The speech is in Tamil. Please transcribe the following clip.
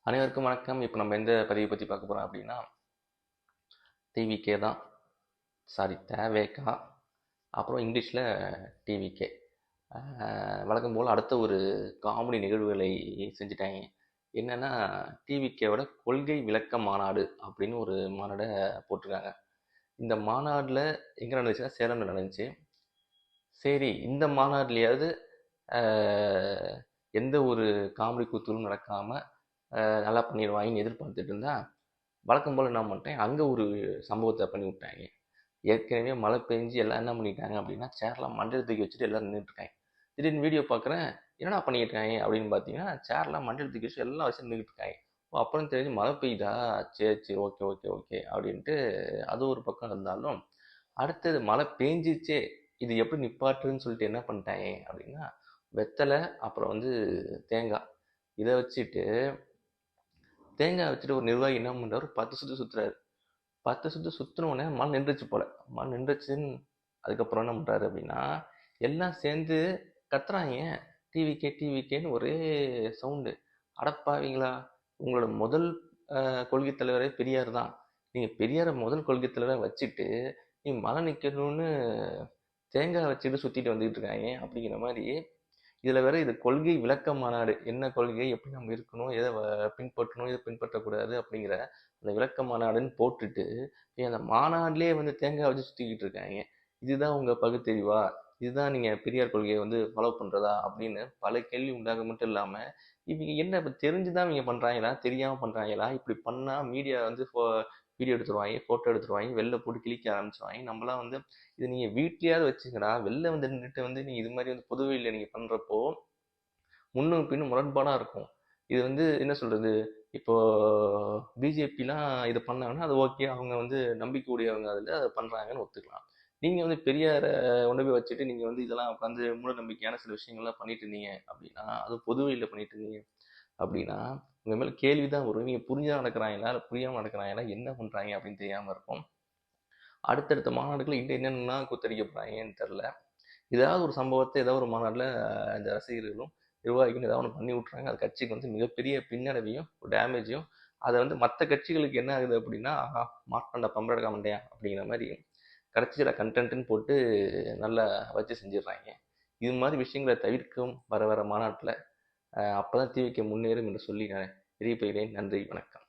அனைவருக்கும் வணக்கம். இப்போ நம்ம எந்த பதிவை பற்றி பார்க்க போகிறோம் அப்படின்னா, டிவிகே தான். சாரி, தேவேகா. அப்புறம் இங்கிலீஷில் டிவிகே. வழக்கம் போல் அடுத்த ஒரு காமெடி நிகழ்வுகளை செஞ்சுட்டாங்க. என்னென்னா, டிவிகேவோட கொள்கை விளக்க மாநாடு அப்படின்னு ஒரு மாநாடை போட்டிருக்காங்க. இந்த மாநாட்டில் எங்கே நடந்துச்சுன்னா சேலமில் நடந்துச்சு. சரி, இந்த மாநாட்டிலையாவது எந்த ஒரு காமெடி கூத்துகளும் நடக்காமல் நல்லா பண்ணிடுவாங்கன்னு எதிர்பார்த்துட்டு இருந்தா, வழக்கம் போல் என்ன பண்ணிட்டேன், அங்கே ஒரு சம்பவத்தை பண்ணி விட்டாங்க. ஏற்கனவே மழை பெஞ்சு எல்லாம் என்ன பண்ணிட்டாங்க அப்படின்னா, சேர்லாம் மண்டையில் தூக்கி வச்சுட்டு எல்லோரும் நின்றுட்டுருக்காங்க. திடீர்னு வீடியோ பார்க்குறேன், என்னடா பண்ணிக்கிட்டு இருக்காங்க அப்படின்னு பார்த்தீங்கன்னா, சேர்லாம் மண்டையில் தூக்கி வச்சு எல்லாம் வச்சு நின்றுட்டு இருக்காங்க. அப்புறம் தெரிஞ்சு மழை பெய்யுதா, சரி சரி, ஓகே ஓகே ஓகே அப்படின்ட்டு அது ஒரு பக்கம் இருந்தாலும், அடுத்தது மழை பெஞ்சிச்சே, இது எப்படி நிப்பாட்டுன்னு சொல்லிட்டு என்ன பண்ணிட்டாங்க அப்படின்னா, வெத்தலை அப்புறம் தேங்காய் இதை வச்சுட்டு ஒரு நிர்வாகி என்ன பண்ணுறாரு, 10 சுற்று சுற்றுறாரு. 10 சுற்று சுற்றினோடனே மழை நின்றுச்சு போல். மழை நின்றுச்சுன்னு அதுக்கப்புறம் என்ன பண்ணுறாரு அப்படின்னா, எல்லாம் சேர்ந்து கத்துறாங்க, டிவிகே டிவிகேன்னு ஒரே சவுண்டு. அடப்பாவீங்களா, உங்களோட முதல் கொள்கை தலைவரே பெரியார் தான். நீங்கள் பெரியாரை முதல் கொள்கை தலைவரை வச்சுட்டு நீ மழை நிற்கணும்னு தேங்காய் வச்சுட்டு சுற்றிட்டு வந்துக்கிட்டு இருக்காங்க அப்படிங்கிற மாதிரி. இதில் வேற இது கொள்கை விளக்க மாநாடு. என்ன கொள்கை, எப்படி நம்ம இருக்கணும், எதை பின்பற்றணும், எதை பின்பற்றக்கூடாது அப்படிங்கிற அந்த விளக்க மாநாடுன்னு போட்டுட்டு அந்த மாநாட்டிலே தேங்காய் வச்சு சுற்றிக்கிட்டு இருக்காங்க. இதுதான் உங்கள் பகுத்தறிவா, இதுதான் நீங்கள் பெரியார் கொள்கையை ஃபாலோ பண்ணுறதா அப்படின்னு பல கேள்வி உண்டாக மட்டும் இல்லாமல், இவங்க என்ன இப்போ தெரிஞ்சுதான் இவங்க பண்ணுறாங்களா, தெரியாமல் பண்ணுறாங்களா, இப்படி பண்ணால் மீடியா வீடியோ எடுத்துருவாங்க, ஃபோட்டோ எடுத்துருவாங்க, வெளில போட்டு கிழிக்க ஆரம்பிச்சிருவாங்க. நம்மளாம் இது நீங்கள் வீட்லையாவது வச்சுக்கடா, வெளில நின்றுட்டு நீங்கள் இது மாதிரி பொது வெளியில் நீங்கள் பண்ணுறப்போ முன்னும் பின்னும் முரண்பாடாக இருக்கும். இது என்ன சொல்கிறது, இப்போ பிஜேபிலாம் இது பண்ணாங்கன்னா அது ஓகே, அவங்க நம்பிக்கை உடையவங்க, அதில் அதை பண்ணுறாங்கன்னு ஒத்துக்கலாம். நீங்கள் பெரியாரை கொண்டு போய் வச்சுட்டு நீங்கள் இதெல்லாம் உட்காந்து மூட நம்பிக்கையான சில விஷயங்கள்லாம் பண்ணிட்டு இருந்தீங்க அப்படின்னா, அது பொது வெளியில் பண்ணிட்டு இருந்தீங்க அப்படின்னா உங்கள் மேலே கேள்வி தான் வரும். நீங்கள் புரிஞ்சா நடக்கிறாங்களா, இல்லை புரியாமல் நடக்கிறாங்களா, என்ன பண்ணுறாங்க அப்படின்னு தெரியாமல் இருக்கும். அடுத்தடுத்த மாநாடுகள் என்னென்னலாம் கூத்தடிக்க போகிறாங்கன்னு தெரில. ஏதாவது ஒரு சம்பவத்தை ஏதாவது ஒரு மாநாட்டில் இந்த ரசிகர்களும் நிர்வாகிகளும் ஏதாவது ஒன்று பண்ணி விட்றாங்க. அது கட்சிக்கு மிகப்பெரிய பின்னடைவையும் டேமேஜையும். அதை மற்ற கட்சிகளுக்கு என்ன ஆகுது அப்படின்னா, மாட்டாண்டா பம்பரடக்க மாட்டேயா அப்படிங்கிற மாதிரி கடைசியில் கண்டென்ட்னு போட்டு நல்லா வச்சு செஞ்சிடுறாங்க. இது மாதிரி விஷயங்களை தவிர்க்கும் வர மாநாட்டில். அப்போ தான் டிவிக்கு முன்னேறும் என்று சொல்லி நான் விடைபெறுகிறேன். நன்றி, வணக்கம்.